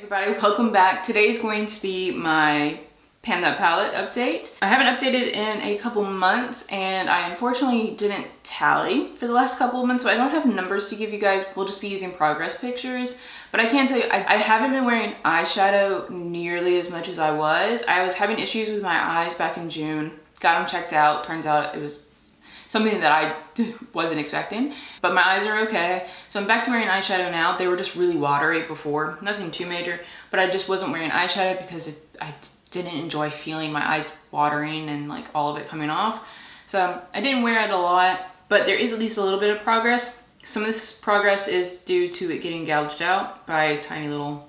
Everybody, welcome back. Today is going to be my Pan That Palette update. I haven't updated in a couple months and I unfortunately didn't tally for the last couple of months, so I don't have numbers to give you guys. We'll just be using progress pictures. But I can tell you, I haven't been wearing eyeshadow nearly as much as I was. I was having issues with my eyes back in June. Got them checked out. Turns out it was something that I wasn't expecting, but my eyes are okay. So I'm back to wearing eyeshadow now. They were just really watery before, nothing too major, but I just wasn't wearing eyeshadow because I didn't enjoy feeling my eyes watering and like all of it coming off. So I didn't wear it a lot, but there is at least a little bit of progress. Some of this progress is due to it getting gouged out by tiny little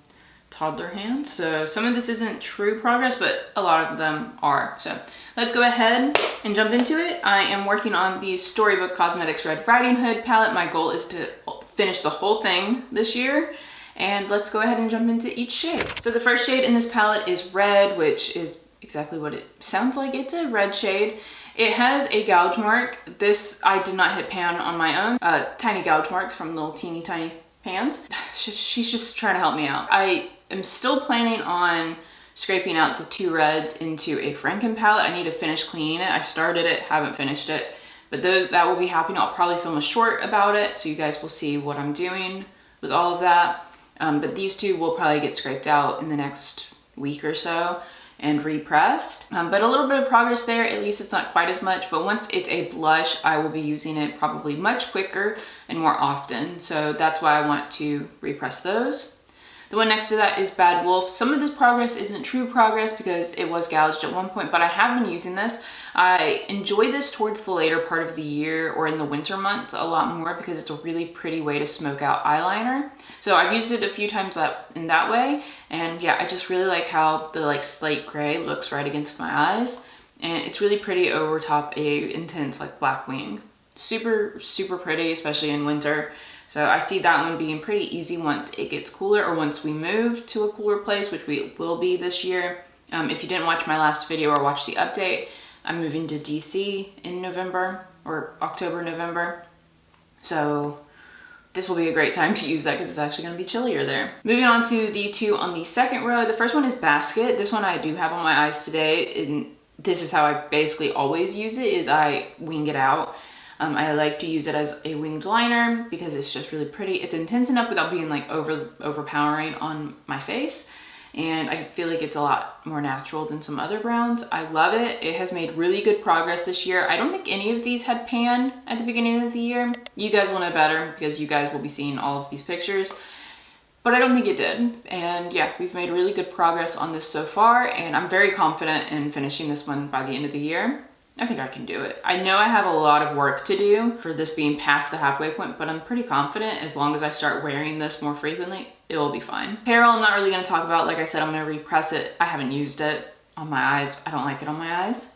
toddler hands. So some of this isn't true progress, but a lot of them are. So let's go ahead and jump into it. I am working on the Storybook Cosmetics Red Riding Hood palette. My goal is to finish the whole thing this year. And let's go ahead and jump into each shade. So the first shade in this palette is red, which is exactly what it sounds like. It's a red shade. It has a gouge mark. This, I did not hit pan on my own. Tiny gouge marks from little teeny tiny pans. She's just trying to help me out. I am still planning on scraping out the two reds into a Franken palette. I need to finish cleaning it. I started it, haven't finished it, but that will be happening. I'll probably film a short about it so you guys will see what I'm doing with all of that. But these two will probably get scraped out in the next week or so and repressed. But a little bit of progress there. At least it's not quite as much, but once it's a blush, I will be using it probably much quicker and more often. So that's why I want to repress those. The one next to that is Bad Wolf. Some of this progress isn't true progress because it was gouged at one point, but I have been using this. I enjoy this towards the later part of the year or in the winter months a lot more because it's a really pretty way to smoke out eyeliner. So I've used it a few times in that way. And yeah, I just really like how the like slate gray looks right against my eyes. And it's really pretty over top a intense like black wing. Super, super pretty, especially in winter. So I see that one being pretty easy once it gets cooler or once we move to a cooler place, which we will be this year. If you didn't watch my last video or watch the update, I'm moving to DC in November or October, November. So this will be a great time to use that because it's actually going to be chillier there. Moving on to the two on the second row. The first one is Basket. This one I do have on my eyes today. And this is how I basically always use it, is I wing it out. I like to use it as a winged liner because it's just really pretty. It's intense enough without being like overpowering on my face. And I feel like it's a lot more natural than some other browns. I love it. It has made really good progress this year. I don't think any of these had pan at the beginning of the year. You guys will know better because you guys will be seeing all of these pictures. But I don't think it did. And yeah, we've made really good progress on this so far. And I'm very confident in finishing this one by the end of the year. I think I can do it. I know I have a lot of work to do for this being past the halfway point, but I'm pretty confident as long as I start wearing this more frequently, it will be fine. Apparel, I'm not really going to talk about. Like I said, I'm going to repress it. I haven't used it on my eyes. I don't like it on my eyes.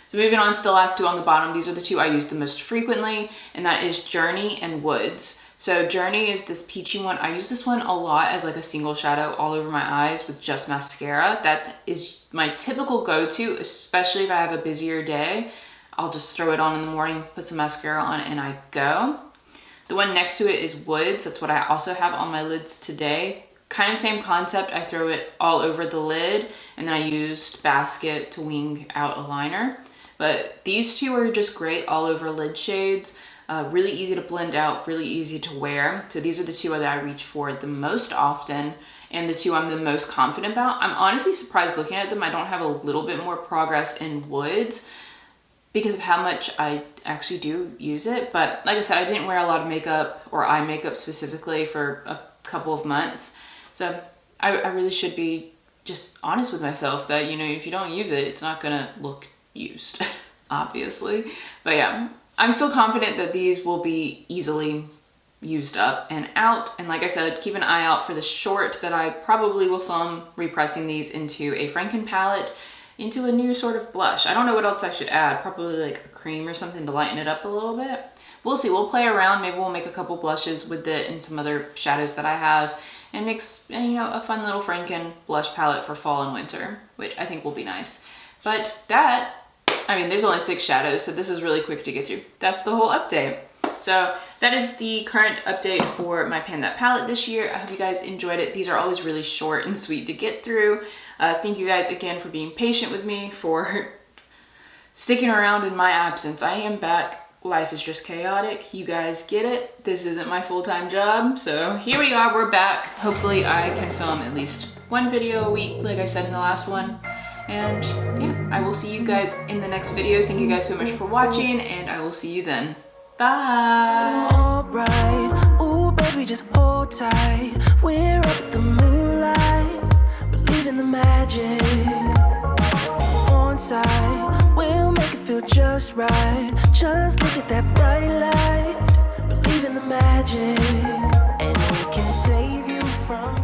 So moving on to the last two on the bottom, these are the two I use the most frequently, and that is Journey and Woods. So Journey is this peachy one. I use this one a lot as like a single shadow all over my eyes with just mascara. That is my typical go-to, especially if I have a busier day. I'll just throw it on in the morning, put some mascara on, and I go. The one next to it is Woods. That's what I also have on my lids today. Kind of same concept. I throw it all over the lid, and then I used Basket to wing out a liner. But these two are just great all over lid shades. Really easy to blend out, really easy to wear. So these are the two that I reach for the most often and the two I'm the most confident about. I'm honestly surprised looking at them. I don't have a little bit more progress in Woods because of how much I actually do use it. But like I said, I didn't wear a lot of makeup or eye makeup specifically for a couple of months. So I really should be just honest with myself that, you know, if you don't use it, it's not gonna look used, obviously. But yeah. I'm still confident that these will be easily used up and out. And like I said, keep an eye out for the short that I probably will film repressing these into a Franken palette, into a new sort of blush. I don't know what else I should add. Probably like a cream or something to lighten it up a little bit. We'll see. We'll play around. Maybe we'll make a couple blushes with it and some other shadows that I have and mix, you know, a fun little Franken blush palette for fall and winter, which I think will be nice. But that, I mean, there's only 6 shadows, so this is really quick to get through. That's the whole update. So that is the current update for my Pan That palette this year. I hope you guys enjoyed it. These are always really short and sweet to get through. Thank you guys again for being patient with me, for sticking around in my absence. I am back. Life is just chaotic. You guys get it. This isn't my full-time job. So here we are, we're back. Hopefully I can film at least one video a week, like I said in the last one. And yeah, I will see you guys in the next video. Thank you guys so much for watching, and I will see you then. Bye. Alright, ooh baby, just hold tight. We're up at the moonlight, believe in the magic. On side, we'll make it feel just right. Just look at that bright light, believe in the magic, and we can save you from